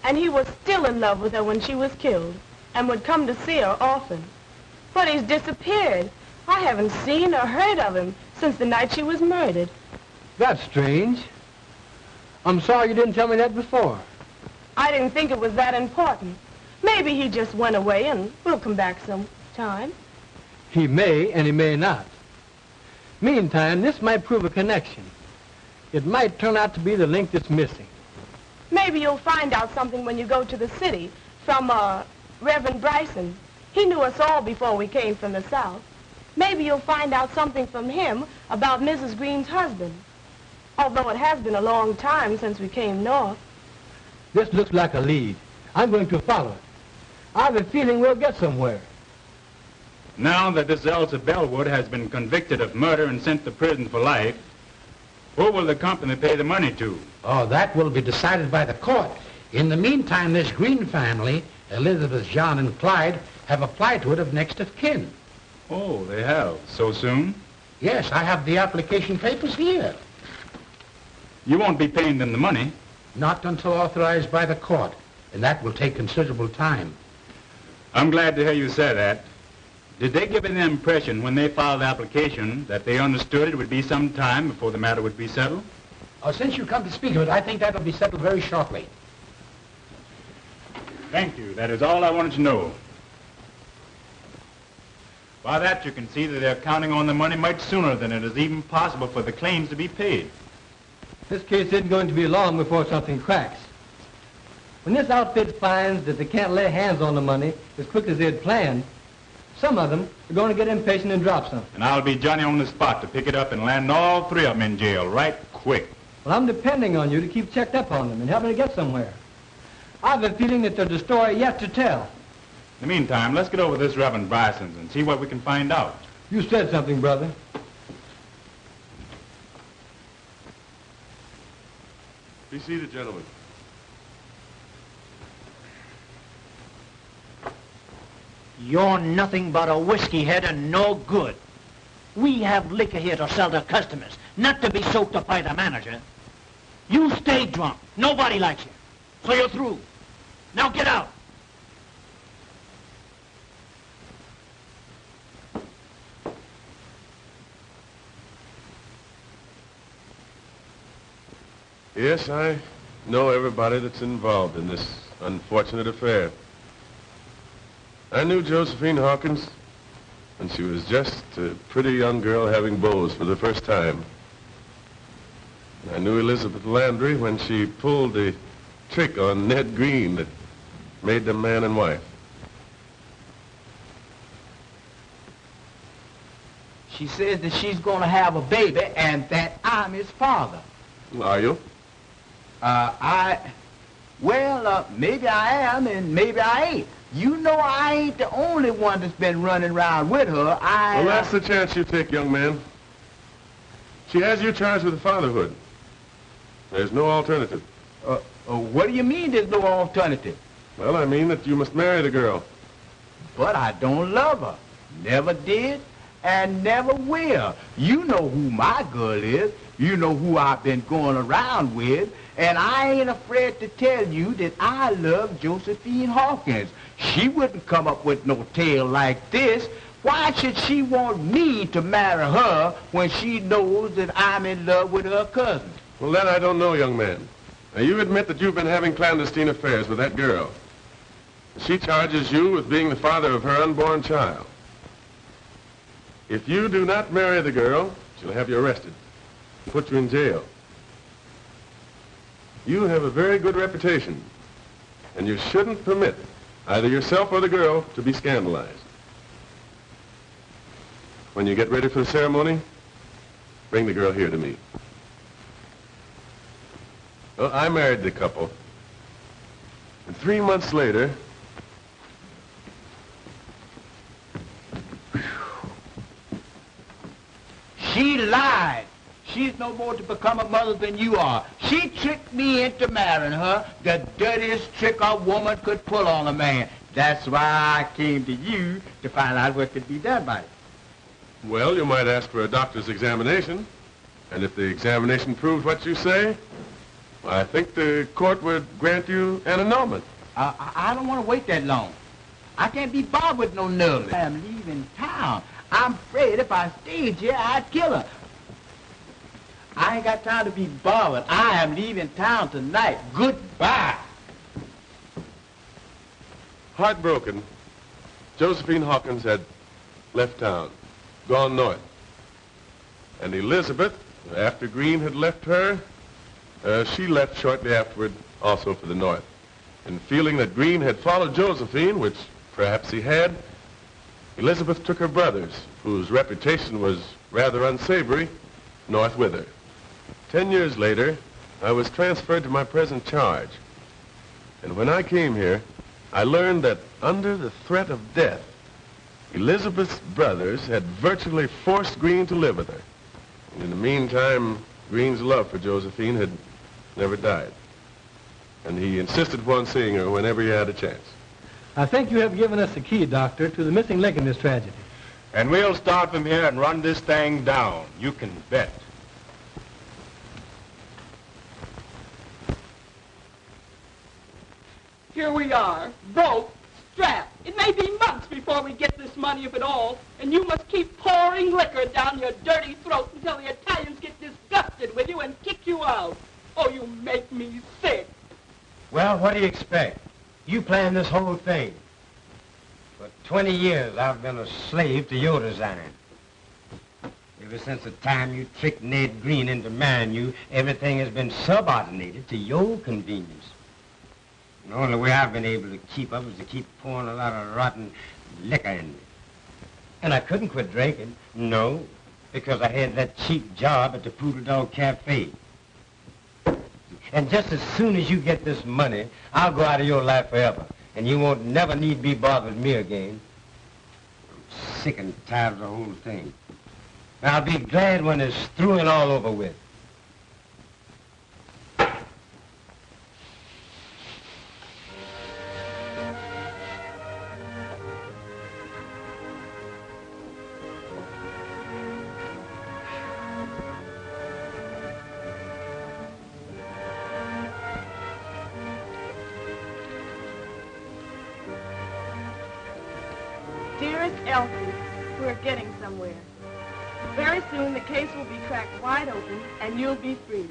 And he was still in love with her when she was killed and would come to see her often. But he's disappeared. I haven't seen or heard of him since the night she was murdered. That's strange. I'm sorry you didn't tell me that before. I didn't think it was that important. Maybe he just went away and we'll come back sometime. He may and he may not. Meantime, this might prove a connection. It might turn out to be the link that's missing. Maybe you'll find out something when you go to the city from, Reverend Bryson. He knew us all before we came from the South. Maybe you'll find out something from him about Mrs. Green's husband. Although it has been a long time since we came north. This looks like a lead. I'm going to follow it. I have a feeling we'll get somewhere. Now that this Elsa Bellwood has been convicted of murder and sent to prison for life, who will the company pay the money to? Oh, that will be decided by the court. In the meantime, this Green family, Elizabeth, John, and Clyde, have applied to it of next of kin. Oh, they have? So soon? Yes, I have the application papers here. You won't be paying them the money? Not until authorized by the court, and that will take considerable time. I'm glad to hear you say that. Did they give you the impression when they filed the application that they understood it would be some time before the matter would be settled? Oh, since you come to speak of it, I think that'll be settled very shortly. Thank you. That is all I wanted to know. By that, you can see that they're counting on the money much sooner than it is even possible for the claims to be paid. This case isn't going to be long before something cracks. When this outfit finds that they can't lay hands on the money as quick as they had planned, some of them are going to get impatient and drop something. And I'll be Johnny on the spot to pick it up and land all three of them in jail right quick. Well, I'm depending on you to keep checked up on them and help me to get somewhere. I have a feeling that there's a story yet to tell. In the meantime, let's get over this Reverend Bryson's and see what we can find out. You said something, brother. Be seated, gentlemen. You're nothing but a whiskey head and no good. We have liquor here to sell to customers, not to be soaked up by the manager. You stay drunk. Nobody likes you. So you're through. Now get out. Yes, I know everybody that's involved in this unfortunate affair. I knew Josephine Hawkins when she was just a pretty young girl having beaus for the first time. I knew Elizabeth Landry when she pulled the trick on Ned Green that made them man and wife. She says that she's going to have a baby and that I'm his father. Are you? Maybe I am and maybe I ain't. You know I ain't the only one that's been running around with her. Well, that's the chance you take, young man. She has you charged with fatherhood. There's no alternative. What do you mean there's no alternative? Well, I mean that you must marry the girl. But I don't love her. Never did and never will. You know who my girl is. You know who I've been going around with. And I ain't afraid to tell you that I love Josephine Hawkins. She wouldn't come up with no tale like this. Why should she want me to marry her when she knows that I'm in love with her cousin? Well, that I don't know, young man. Now, you admit that you've been having clandestine affairs with that girl. She charges you with being the father of her unborn child. If you do not marry the girl, she'll have you arrested and put you in jail. You have a very good reputation, and you shouldn't permit either yourself or the girl to be scandalized. When you get ready for the ceremony, bring the girl here to me. Well, I married the couple, and 3 months later, she lied. She's no more to become a mother than you are. She tricked me into marrying her, the dirtiest trick a woman could pull on a man. That's why I came to you to find out what could be done by it. well, you might ask for a doctor's examination, and if the examination proves what you say, I think the court would grant you an annulment. I don't want to wait that long. I can't be bothered with no nerves. I'm leaving town. I'm afraid if I stayed here, I'd kill her. I ain't got time to be bothered. I am leaving town tonight. Goodbye. Heartbroken, Josephine Hawkins had left town, gone north. And Elizabeth, after Green had left her, she left shortly afterward also for the north. And feeling that Green had followed Josephine, which perhaps he had, Elizabeth took her brothers, whose reputation was rather unsavory, north with her. 10 years later, I was transferred to my present charge. And when I came here, I learned that under the threat of death, Elizabeth's brothers had virtually forced Green to live with her. And in the meantime, Green's love for Josephine had never died. And he insisted upon seeing her whenever he had a chance. I think you have given us the key, Doctor, to the missing link in this tragedy. And we'll start from here and run this thing down. You can bet. Here we are, broke, strapped. It may be months before we get this money, if at all, and you must keep pouring liquor down your dirty throat until the Italians get disgusted with you and kick you out. Oh, you make me sick. Well, what do you expect? You planned this whole thing. For 20 years, I've been a slave to your design. Ever since the time you tricked Ned Green into marrying you, everything has been subordinated to your convenience. The only way I've been able to keep up is to keep pouring a lot of rotten liquor in me. And I couldn't quit drinking. No, because I had that cheap job at the Poodle Dog Cafe. And just as soon as you get this money, I'll go out of your life forever. And you won't never need be bothered with me again. I'm sick and tired of the whole thing. And I'll be glad when it's through and all over with. Dearest Elsie, we're getting somewhere. Very soon the case will be cracked wide open and you'll be free.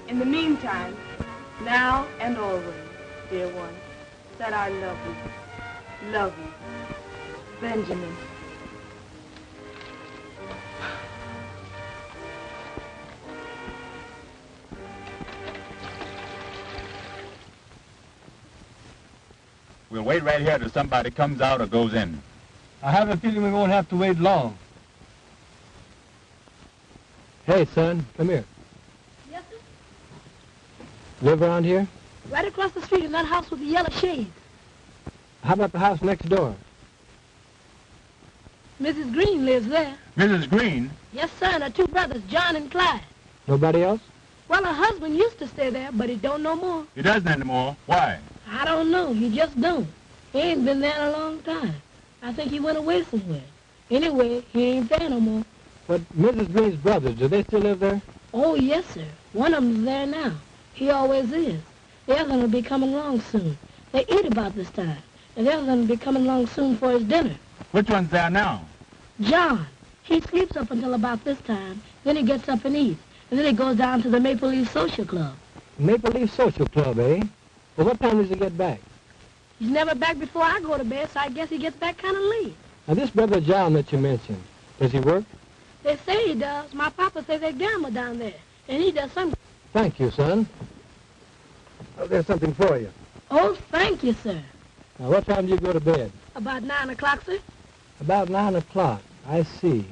In the meantime, now and always, dear one, that I love you. Love you. Benjamin. We'll wait right here till somebody comes out or goes in. I have a feeling we won't have to wait long. Hey, son, come here. Yes, sir? Live around here? Right across the street in that house with the yellow shades. How about the house next door? Mrs. Green lives there. Mrs. Green? Yes, sir, and her two brothers, John and Clyde. Nobody else? Well, her husband used to stay there, but he don't no more. He doesn't anymore. Why? I don't know. He just don't. He ain't been there in a long time. I think he went away somewhere. Anyway, he ain't there no more. But Mrs. Green's brothers, do they still live there? Oh, yes, sir. One of them's there now. He always is. The other one will be coming along soon. They eat about this time. And the other one will be coming along soon for his dinner. Which one's there now? John. He sleeps up until about this time. Then he gets up and eats. And then he goes down to the Maple Leaf Social Club. Maple Leaf Social Club, eh? Well, what time does he get back? He's never back before I go to bed, so I guess he gets back kind of late. Now, this brother John that you mentioned, does he work? They say he does. My papa says they gamble down there. And he does something. Thank you, son. Oh, there's something for you. Oh, thank you, sir. Now, what time do you go to bed? About 9 o'clock, sir. About 9 o'clock. I see.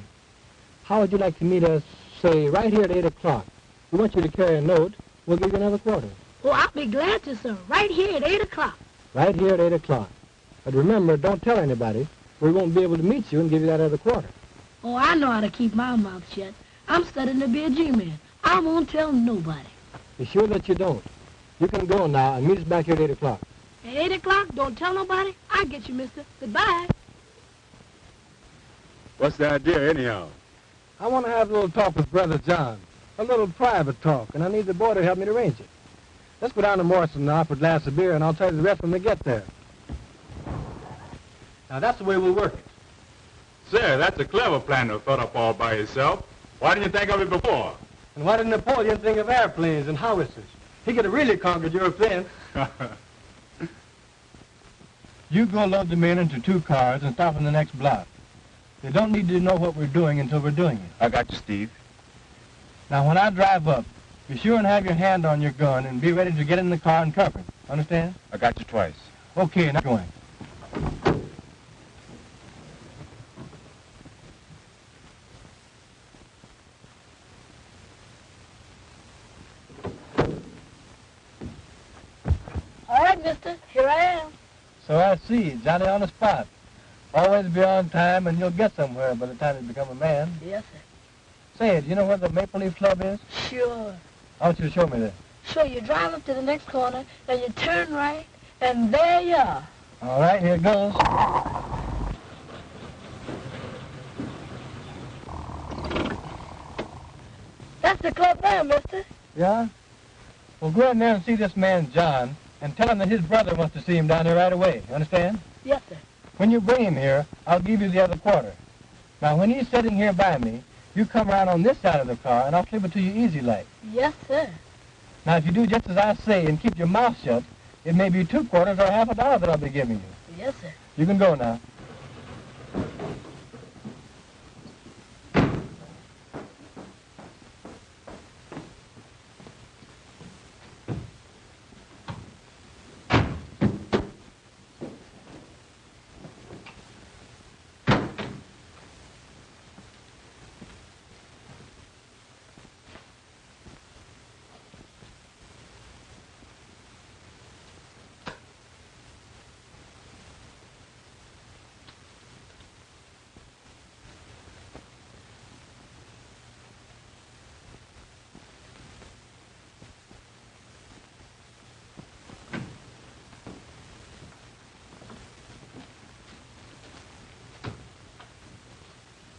How would you like to meet us, say, right here at 8 o'clock? We want you to carry a note. We'll give you another quarter. Oh, I'll be glad to, sir. Right here at 8 o'clock. Right here at 8 o'clock. But remember, don't tell anybody. We won't be able to meet you and give you that other quarter. Oh, I know how to keep my mouth shut. I'm studying to be a G-man. I won't tell nobody. Be sure that you don't. You can go now and meet us back here at 8 o'clock. At 8 o'clock, don't tell nobody. I'll get you, mister. Goodbye. What's the idea, anyhow? I want to have a little talk with Brother John. A little private talk, and I need the boy to help me to arrange it. Let's go down to Morrison now for a glass of beer, and I'll tell you the rest when we get there. Now, that's the way we'll work it. Sir, that's a clever plan to have thought up all by yourself. Why didn't you think of it before? And why didn't Napoleon think of airplanes and howitzers? He could have really conquered Europe then. You go load the men into 2 cars and stop in the next block. They don't need to know what we're doing until we're doing it. I got you, Steve. Now, when I drive up, be sure and have your hand on your gun and be ready to get in the car and cover it. Understand? I got you twice. Okay, now going. All right, mister. Here I am. So I see. Johnny on the spot. Always be on time and you'll get somewhere by the time you become a man. Yes, sir. Say, do you know where the Maple Leaf Club is? Sure. I want you to show me that. So you drive up to the next corner, and you turn right, and there you are. All right, here goes. That's the club there, mister. Yeah? Well, go in there and see this man, John, and tell him that his brother wants to see him down there right away. You understand? Yes, sir. When you bring him here, I'll give you the other quarter. Now, when he's sitting here by me, you come around on this side of the car, and I'll slip it to you easy like. Yes, sir. Now, if you do just as I say and keep your mouth shut, it may be 2 quarters or half a dollar that I'll be giving you. Yes, sir. You can go now.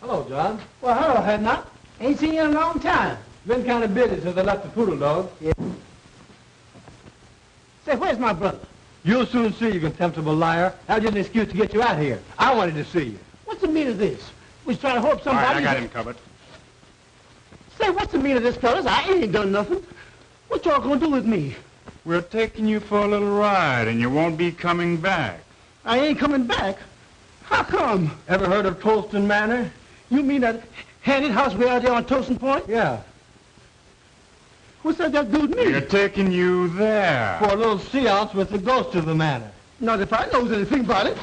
Hello, John. Well, hello, Edna. Ain't seen you in a long time. Been kind of busy since I left the poodle dog. Yeah. Say, where's my brother? You'll soon see, you contemptible liar. That was just an excuse to get you out here. I wanted to see you. What's the meaning of this? We was trying to hope All somebody... right, I got him covered. Say, what's the meaning of this, fellas? I ain't done nothing. What y'all gonna do with me? We're taking you for a little ride, and you won't be coming back. I ain't coming back. How come? Ever heard of Tolston Manor? You mean that handed house way out there on Tolston Point? Yeah. What's that got to do with me? We're taking you there. For a little seance with the ghost of the manor. Not if I knows anything about it.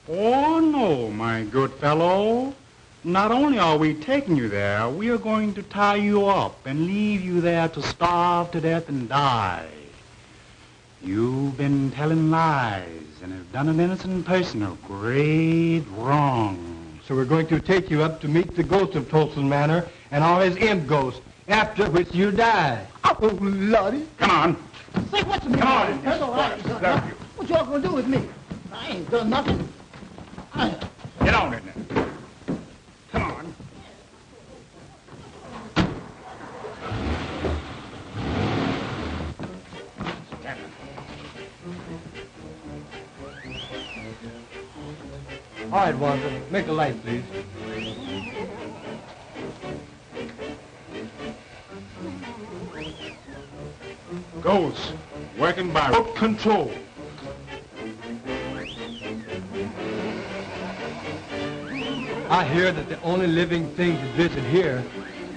Oh, no, my good fellow. Not only are we taking you there, we are going to tie you up and leave you there to starve to death and die. You've been telling lies and have done an innocent person a great wrong. So we're going to take you up to meet the ghost of Tolston Manor and all his imp ghosts, after which you die. Oh, Lordy. Come on. Say, what's the meaning? Come on. That's all right. What y'all gonna do with me? I ain't done nothing. Get on it now. Come on. All right, Walter. Make a light, please. Ghosts working by remote control. I hear that the only living things that visit here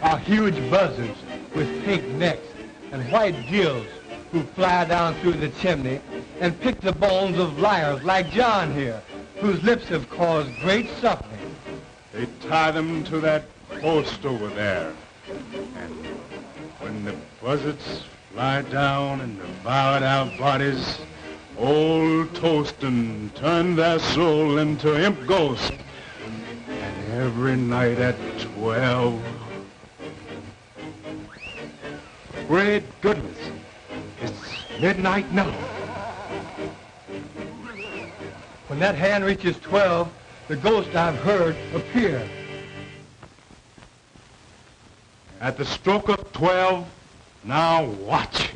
are huge buzzards with pink necks and white gills who fly down through the chimney and pick the bones of liars like John here, whose lips have caused great suffering. They tie them to that post over there. And when the buzzards fly down and devour our bodies, old Tolston turned their soul into imp ghosts. And every night at 12... Great goodness, it's midnight now. When that hand reaches 12, the ghost I've heard appear. At the stroke of 12, now watch.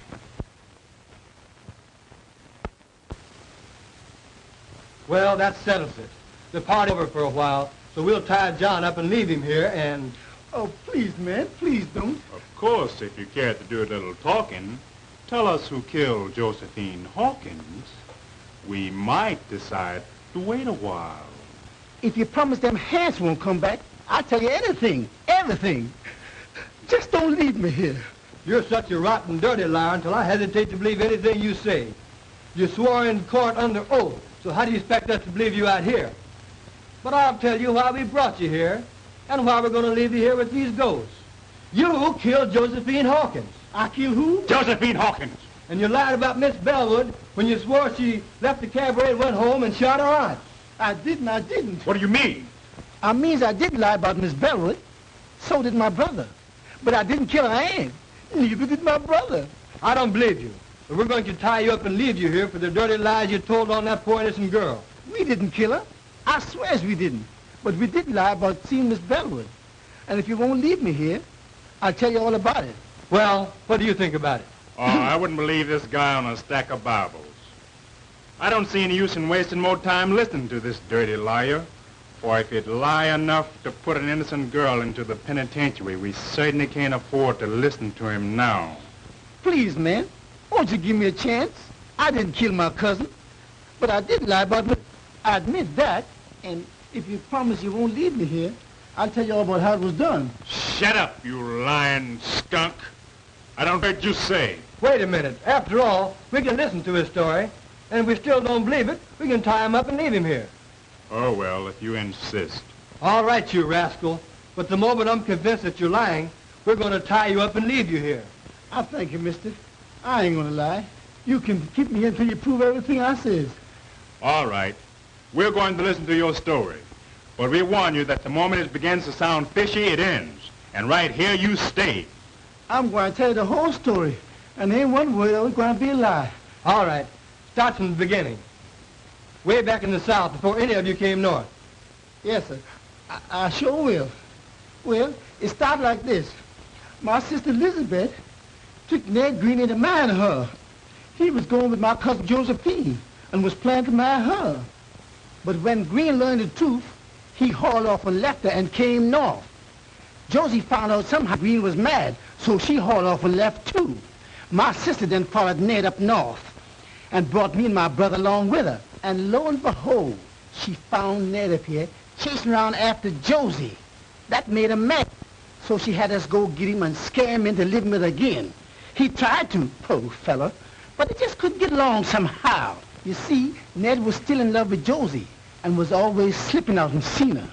Well, that settles it. The party's over for a while, so we'll tie John up and leave him here and... Oh, please, man, please don't. Of course, if you care to do a little talking, tell us who killed Josephine Hawkins. We might decide to wait a while. If you promise them hands won't come back, I'll tell you anything, everything. Just don't leave me here. You're such a rotten, dirty liar until I hesitate to believe anything you say. You swore in court under oath, so how do you expect us to believe you out here? But I'll tell you why we brought you here, and why we're going to leave you here with these ghosts. You killed Josephine Hawkins. I killed who? Josephine Hawkins. And you lied about Miss Bellwood when you swore she left the cabaret and went home and shot her aunt. I didn't. What do you mean? I means I did lie about Miss Bellwood. So did my brother. But I didn't kill her aunt. Neither did my brother. I don't believe you. But we're going to tie you up and leave you here for the dirty lies you told on that poor innocent girl. We didn't kill her. I swears we didn't. But we did lie about seeing Miss Bellwood. And if you won't leave me here, I'll tell you all about it. Well, what do you think about it? Oh, I wouldn't believe this guy on a stack of Bibles. I don't see any use in wasting more time listening to this dirty liar. For if he'd lie enough to put an innocent girl into the penitentiary, we certainly can't afford to listen to him now. Please, man, won't you give me a chance? I didn't kill my cousin, but I did lie about it. I admit that, and if you promise you won't leave me here, I'll tell you all about how it was done. Shut up, you lying skunk. I don't heard you say. Wait a minute. After all, we can listen to his story, and if we still don't believe it, we can tie him up and leave him here. Oh, well, if you insist. All right, you rascal. But the moment I'm convinced that you're lying, we're going to tie you up and leave you here. I thank you, mister. I ain't gonna lie. You can keep me here until you prove everything I says. All right. We're going to listen to your story. But we warn you that the moment it begins to sound fishy, it ends. And right here you stay. I'm going to tell you the whole story. And ain't one word of it going to be a lie. All right. Start from the beginning. Way back in the South, before any of you came north. Yes, sir. I sure will. Well, it started like this. My sister Elizabeth took Ned Green into marrying her. He was going with my cousin Josephine and was planning to marry her. But when Green learned the truth, he hauled off and left her and came north. Josie found out somehow Green was mad, so she hauled off and left too. My sister then followed Ned up north and brought me and my brother along with her. And lo and behold, she found Ned up here chasing around after Josie. That made her mad. So she had us go get him and scare him into living with her again. He tried to, poor fella, but he just couldn't get along somehow. You see, Ned was still in love with Josie and was always slipping out and seen her.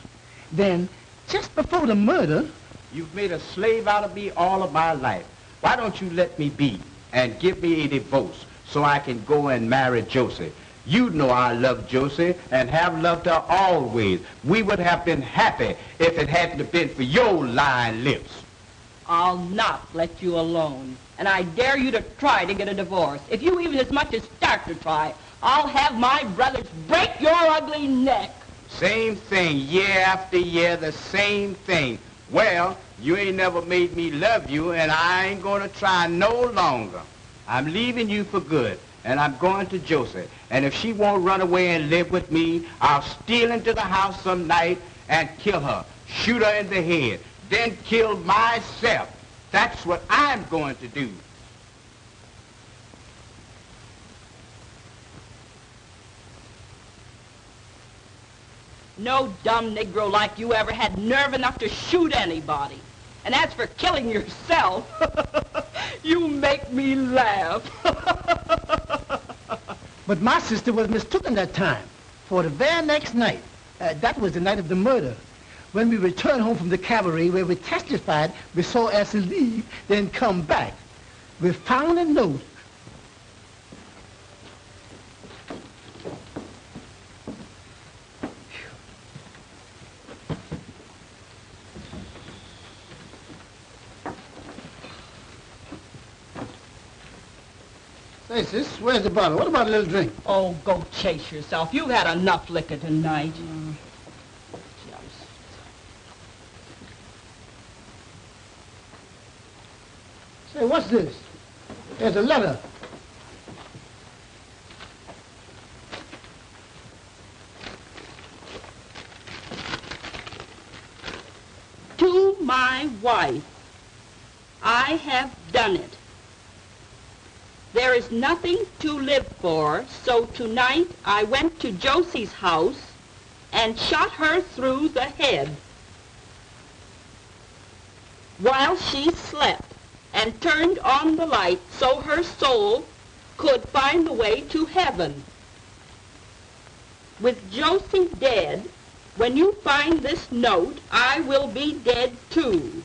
Then, just before the murder... You've made a slave out of me all of my life. Why don't you let me be and give me a divorce so I can go and marry Josie? You know I love Josie and have loved her always. We would have been happy if it hadn't been for your lying lips. I'll not let you alone. And I dare you to try to get a divorce. If you even as much as start to try, I'll have my brothers break your ugly neck. Same thing, year after year, the same thing. Well, you ain't never made me love you, and I ain't gonna try no longer. I'm leaving you for good, and I'm going to Josie. And if she won't run away and live with me, I'll steal into the house some night and kill her, shoot her in the head, then kill myself. That's what I'm going to do. No dumb Negro like you ever had nerve enough to shoot anybody. And as for killing yourself, you make me laugh. But my sister was mistaken that time. For the very next night, that was the night of the murder, when we returned home from the cabaret where we testified we saw Elsie leave, then come back. We found a note. Say, sis, where's the bottle? What about a little drink? Oh, go chase yourself. You've had enough liquor tonight. Say, what's this? There's a letter. To my wife, I have done it. There is nothing to live for, so tonight I went to Josie's house and shot her through the head while she slept and turned on the light so her soul could find the way to heaven. With Josie dead, when you find this note, I will be dead too.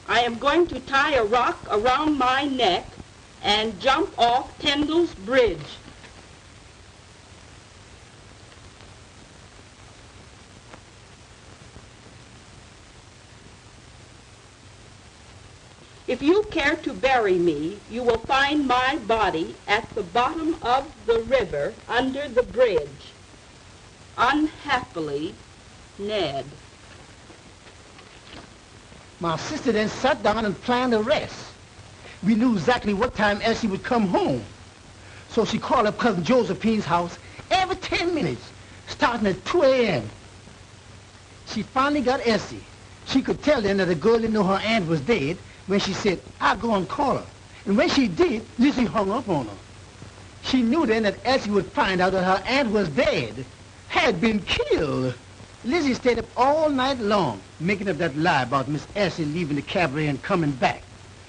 I am going to tie a rock around my neck and jump off Tyndall's Bridge. If you care to bury me, you will find my body at the bottom of the river under the bridge. Unhappily, Ned. My sister then sat down and planned the rest. We knew exactly what time Elsie would come home. So she called up Cousin Josephine's house every 10 minutes, starting at 2 a.m. She finally got Elsie. She could tell then that the girl didn't know her aunt was dead when she said, I'll go and call her. And when she did, Lizzie hung up on her. She knew then that Elsie would find out that her aunt was dead, had been killed. Lizzie stayed up all night long, making up that lie about Miss Elsie leaving the cabaret and coming back,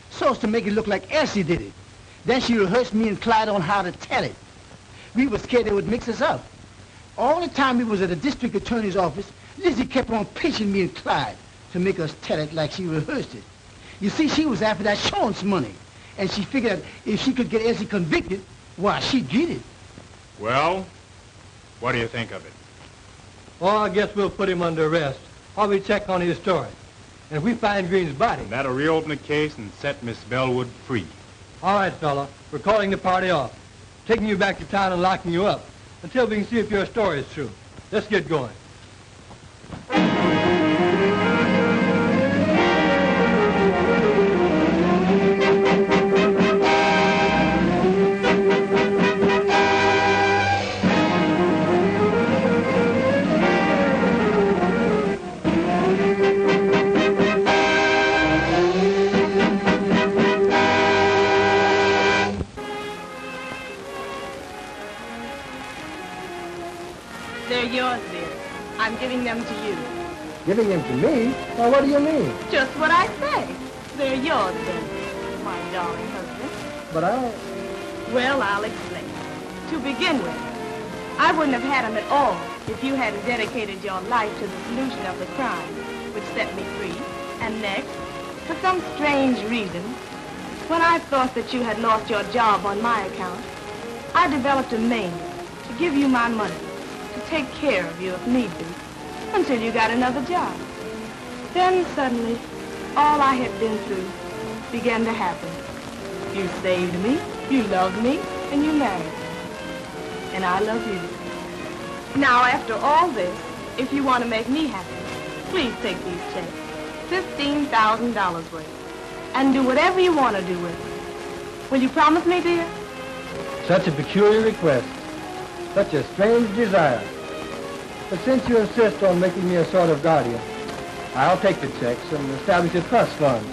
so as to make it look like Elsie did it. Then she rehearsed me and Clyde on how to tell it. We were scared they would mix us up. All the time we was at the district attorney's office, Lizzie kept on pinching me and Clyde to make us tell it like she rehearsed it. You see, she was after that insurance money, and she figured that if she could get Elsie convicted, why, she'd get it. Well, what do you think of it? Well, I guess we'll put him under arrest while we check on his story. And if we find Green's body... That'll reopen the case and set Miss Bellwood free. All right, fella. We're calling the party off, taking you back to town and locking you up until we can see if your story is true. Let's get going. They're yours, dear. I'm giving them to you. Giving them to me? Now, what do you mean? Just what I say. They're yours, then, my darling husband. But Well, I'll explain. To begin with, I wouldn't have had them at all if you hadn't dedicated your life to the solution of the crime, which set me free. And next, for some strange reason, when I thought that you had lost your job on my account, I developed a maid to give you my money, to take care of you if need be, until you got another job. Then suddenly, all I had been through began to happen. You saved me, you loved me, and you married me. And I love you. Now, after all this, if you want to make me happy, please take these checks, $15,000 worth, and do whatever you want to do with it. Will you promise me, dear? such a peculiar request, such a strange desire. But since you insist on making me a sort of guardian, I'll take the checks and establish a trust fund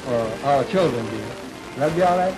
for our children, dear. Will that be all right?